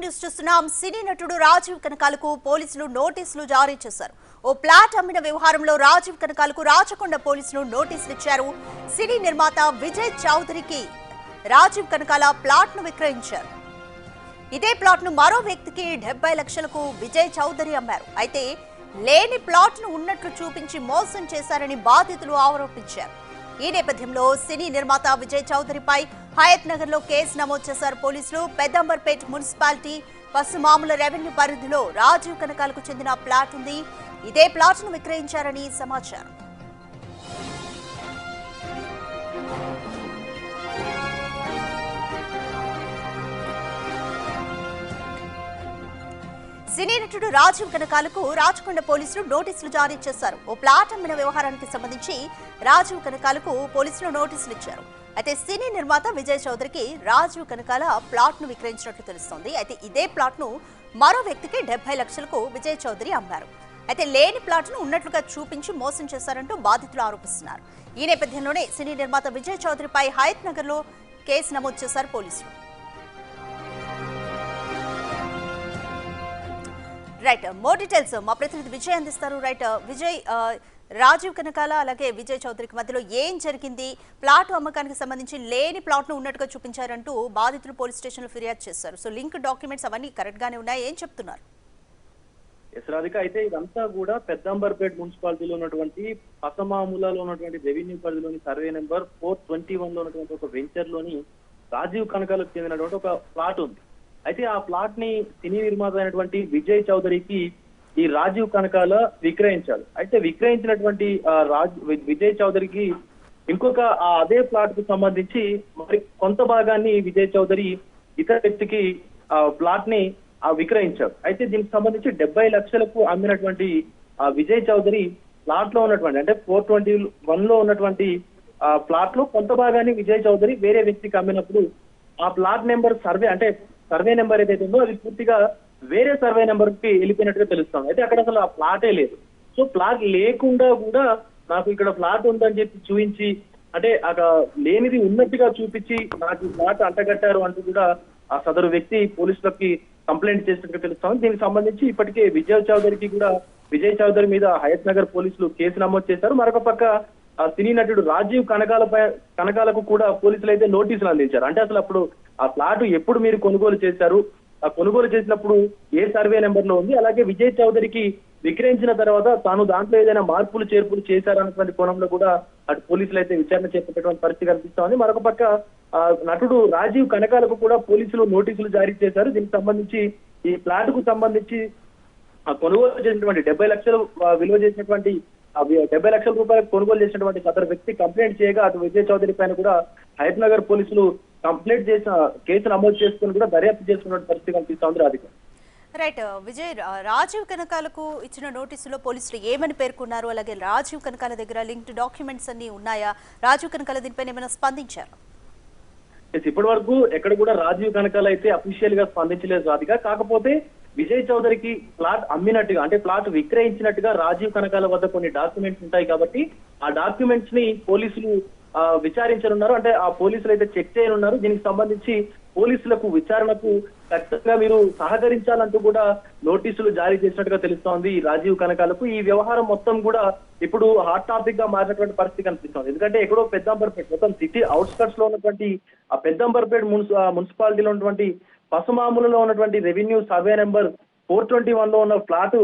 News చూస్తున్నాం. సినీ నటుడు రాజీవ్ కనకాలకు పోలీసులు నోటీసులు జారీ చేశారు. ఓ ప్లాట్ అమ్మిన వ్యవహారంలో రాజీవ్ కనకాలకు రాచకొండ పోలీసులు నోటీసులు ఇచ్చారు. సినీ నిర్మాత విజయ్ చౌదరికి రాజీవ్ కనకాల ప్లాట్ ను విక్రయించారు. ఇదే ప్లాట్ ను మరో వ్యక్తికి 70 లక్షలకు విజయ్ చౌదరి అమ్మారు. అయితే లేని ప్లాట్ ను ఉన్నట్లు చూపించి మోసం చేశారని బాధితులు ఆరోపించారు. ఈ నేపథ్యంలో సినీ నిర్మాత విజయ్ చౌదరిపై హయత్ నగర్ లో కేసు నమోదు చేశారు పోలీసులు. పెద్దంబర్పేట్ మున్సిపాలిటీ పసుమాముల రెవెన్యూ పరిధిలో రాజీవ్ కనకాలకు చెందిన ప్లాట్ ఉంది. ఇదే ప్లాట్ ను విక్రయించారని సమాచారం. సినీ నటుడు రాజీవ్ కనకాలకు రాచకొండ పోలీసులు నోటీసులు జారీ చేశారు. ఓ ప్లాట్ అమ్మిన వ్యవహారానికి సంబంధించి రాజీవ్ కనకాలకు పోలీసులు నోటీసులు ఇచ్చారు. అయితే సినీ నిర్మాత విజయ్ చౌదరికి రాజీవ్ కనకాల ప్లాట్ ను విక్రయించినట్లు తెలుస్తోంది. అయితే ఇదే ప్లాట్ ను మరో వ్యక్తికి 70 లక్షలకు విజయ్ చౌదరి అమ్మారు. అయితే లేని ప్లాట్ ను ఉన్నట్లుగా చూపించి మోసం చేశారంటూ బాధితులు ఆరోపిస్తున్నారు. ఈ నేపథ్యంలోనే సినీ నిర్మాత విజయ్ చౌదరిపై హయత్ నగర్ లో కేసు నమోదు చేశారు పోలీసులు. రైట్, మోర్ డీటెయిల్స్ మా ప్రతినిధి విజయ్ అందిస్తారు. రైట్ విజయ్, రాజీవ్ కనకాల అలాగే విజయ్ చౌదరికి మధ్యలో ఏం జరిగింది? ప్లాట్ అమ్మకానికి సంబంధించి లేని ప్లాట్ ను ఉన్నట్టుగా చూపించారంటూ బాధితులు పోలీస్ స్టేషన్ లో ఫిర్యాదు చేశారు. సో లింక్ డాక్యుమెంట్స్ అవన్నీ కరెక్ట్ గానే ఉన్నాయి, ఏం చెప్తున్నారు? రాధిక, అయితే ఇదంతా కూడా పెద్దంబర్పేట్ మున్సిపాలిటీలో ఉన్నటువంటి పసమాములలో ఉన్నటువంటి రెవెన్యూ పరిధిలోని సర్వే నెంబర్ 421 లో ఉన్నటువంటి ఒక వెంచర్ లోని రాజీవ్ కనకాలకు చెందినటువంటి ఒక ప్లాట్ ఉంది. అయితే ఆ ప్లాట్ ని సినీ నిర్మాత అయినటువంటి విజయ్ చౌదరికి ఈ రాజీవ్ కనకాల విక్రయించారు. అయితే విక్రయించినటువంటి విజయ్ చౌదరికి ఇంకొక అదే ప్లాట్ కు సంబంధించి మరి కొంత భాగాన్ని విజయ్ చౌదరి ఇతర వ్యక్తికి ప్లాట్ ని విక్రయించారు. అయితే దీనికి సంబంధించి 70 లక్షలకు అమ్మినటువంటి విజయ్ చౌదరి ప్లాట్ లో ఉన్నటువంటి అంటే 421 లో ఉన్నటువంటి ప్లాట్ లో కొంత భాగాన్ని విజయ్ చౌదరి వేరే వ్యక్తికి అమ్మినప్పుడు ఆ ప్లాట్ నెంబర్ సర్వే నెంబర్ ఏదైతే ఉందో అది పూర్తిగా వేరే సర్వే నెంబర్ కి వెళ్ళిపోయినట్టుగా తెలుస్తుంది. అయితే అక్కడ అసలు ఆ ప్లాటే లేదు. సో ప్లాట్ లేకుండా కూడా నాకు ఇక్కడ ప్లాట్ ఉందని చెప్పి చూపించి, అంటే అక్కడ లేనిది ఉన్నట్టుగా చూపించి నాకు ప్లాట్ అంటగట్టారు అంటూ కూడా ఆ సదరు వ్యక్తి పోలీసులకి కంప్లైంట్ చేసినట్టుగా తెలుస్తాం. దీనికి సంబంధించి ఇప్పటికే విజయ్ చౌదరి మీద హయత్ నగర్ పోలీసులు కేసు నమోదు చేశారు. మరొక పక్క సినీ నటుడు రాజీవ్ కనకాలకు కూడా పోలీసులు అయితే నోటీసులు అందించారు. అంటే అసలు అప్పుడు ఆ ప్లాట్ ఎప్పుడు మీరు కొనుగోలు చేశారు, ఆ కొనుగోలు చేసినప్పుడు ఏ సర్వే నెంబర్ లో ఉంది, అలాగే విజయ్ చౌదరికి విక్రయించిన తర్వాత తాను దాంట్లో ఏదైనా మార్పులు చేర్పులు చేశారన్నటువంటి కోణంలో కూడా అటు పోలీసులు అయితే విచారణ చేపట్టేటువంటి పరిస్థితి కనిపిస్తోంది. మరొక పక్క నటుడు రాజీవ్ కనకాలకు కూడా పోలీసులు నోటీసులు జారీ చేశారు. దీనికి సంబంధించి ఈ ప్లాట్ కు సంబంధించి కొనుగోలు చేసినటువంటి 70 లక్షలు విలువ చేసినటువంటి 70 లక్షల రూపాయలకు కొనుగోలు చేసినటువంటి సదరు వ్యక్తి కంప్లైంట్ చేయగా అటు విజయ్ చౌదరి పైన కూడా హయత్ నగర్ పోలీసులు కంప్లైంట్ చేసిన కేసు నమోదు చేసుకుని కూడా దర్యాప్తు చేస్తున్న పరిస్థితి కనిపిస్తోంది. రాధిక, రైట్ విజయ్, రాజీవ్ కనకాలకు ఇచ్చిన నోటీసులో పోలీసులు ఏమని పేర్కొన్నారు? అలాగే రాజీవ్ కనకాల దగ్గర లింక్డ్ డాక్యుమెంట్స్ అన్ని ఉన్నాయా? రాజీవ్ కనకాల దీనిపైన ఏమైనా స్పందించారు? ఇప్పటి వరకు ఎక్కడ కూడా రాజీవ్ కనకాల అయితే అఫీషియల్ గా స్పందించలేదు రాధిక. కాకపోతే విజయ్ చౌదరికి ప్లాట్ అమ్మినట్టుగా అంటే ప్లాట్ విక్రయించినట్టుగా రాజీవ్ కనకాల వద్ద కొన్ని డాక్యుమెంట్స్ ఉంటాయి కాబట్టి ఆ డాక్యుమెంట్స్ ని పోలీసులు విచారించనున్నారు. అంటే ఆ పోలీసులు అయితే చెక్ చేయనున్నారు. దీనికి సంబంధించి పోలీసులకు విచారణకు ఖచ్చితంగా మీరు సహకరించాలంటూ కూడా నోటీసులు జారీ చేసినట్టుగా తెలుస్తోంది రాజీవ్ కనకాలకు. ఈ వ్యవహారం మొత్తం కూడా ఇప్పుడు హాట్ టాపిక్ గా మారినటువంటి పరిస్థితి కనిపిస్తోంది. ఎందుకంటే ఎక్కడో పెద్దంబర్పేట్ మొత్తం సిటీ అవుట్స్కట్స్ లో ఉన్నటువంటి ఆ పెద్దంబర్పేట్ మున్సిపాలిటీలో ఉన్నటువంటి పసుమాములలో ఉన్నటువంటి రెవెన్యూ సర్వే నెంబర్ 421 లో ఉన్న ప్లాటు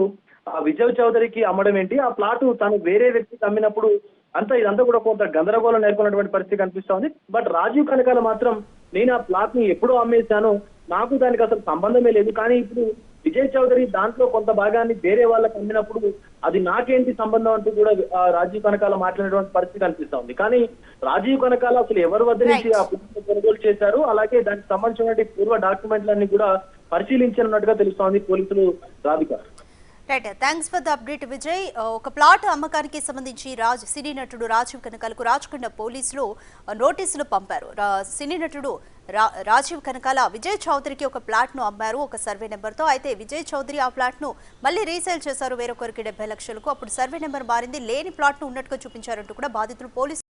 విజయ్ చౌదరికి అమ్మడం ఏంటి, ఆ ప్లాటు తను వేరే వ్యక్తికి అమ్మినప్పుడు ఇదంతా కూడా కొంత గందరగోళం నెలకొన్నటువంటి పరిస్థితి కనిపిస్తోంది. బట్ రాజీవ్ కనకాల మాత్రం నేను ఆ ప్లాట్ ని ఎప్పుడో అమ్మేశాను, నాకు దానికి అసలు సంబంధమే లేదు, కానీ ఇప్పుడు విజయ్ చౌదరి దాంట్లో కొంత భాగాన్ని వేరే వాళ్ళకి అమ్మినప్పుడు అది నాకేంటి సంబంధం అంటూ కూడా రాజీవ్ కనకాల మాట్లాడినటువంటి పరిస్థితి కనిపిస్తోంది. కానీ రాజీవ్ కనకాల అసలు ఎవరి వద్ద నుంచి ఆ పుస్తకం కొనుగోలు చేశారు, అలాగే దానికి సంబంధించినటువంటి పూర్వ డాక్యుమెంట్లన్నీ కూడా పరిశీలించనున్నట్టుగా తెలుస్తోంది పోలీసులు. Radhika, right, thanks for the update Vijay. ఒక ప్లాట్ అమ్మకానికి సంబంధించి సినీ నటుడు రాజీవ్ కనకాలకు రాచకొండ పోలీసులు నోటీసులు పంపారు. సినీ నటుడు రాజీవ్ కనకాల విజయ్ చౌదరికి ఒక ప్లాట్ ను అమ్మారు ఒక సర్వే నెంబర్ తో. అయితే విజయ్ చౌదరి ఆ ప్లాట్ ను మళ్ళీ రీసేల్ చేశారు వేరొకరికి 70 లక్షలకు. అప్పుడు సర్వే నెంబర్ మారింది, లేని ప్లాట్ ను ఉన్నట్టుగా చూపించారంటూ కూడా బాధితులు పోలీసులు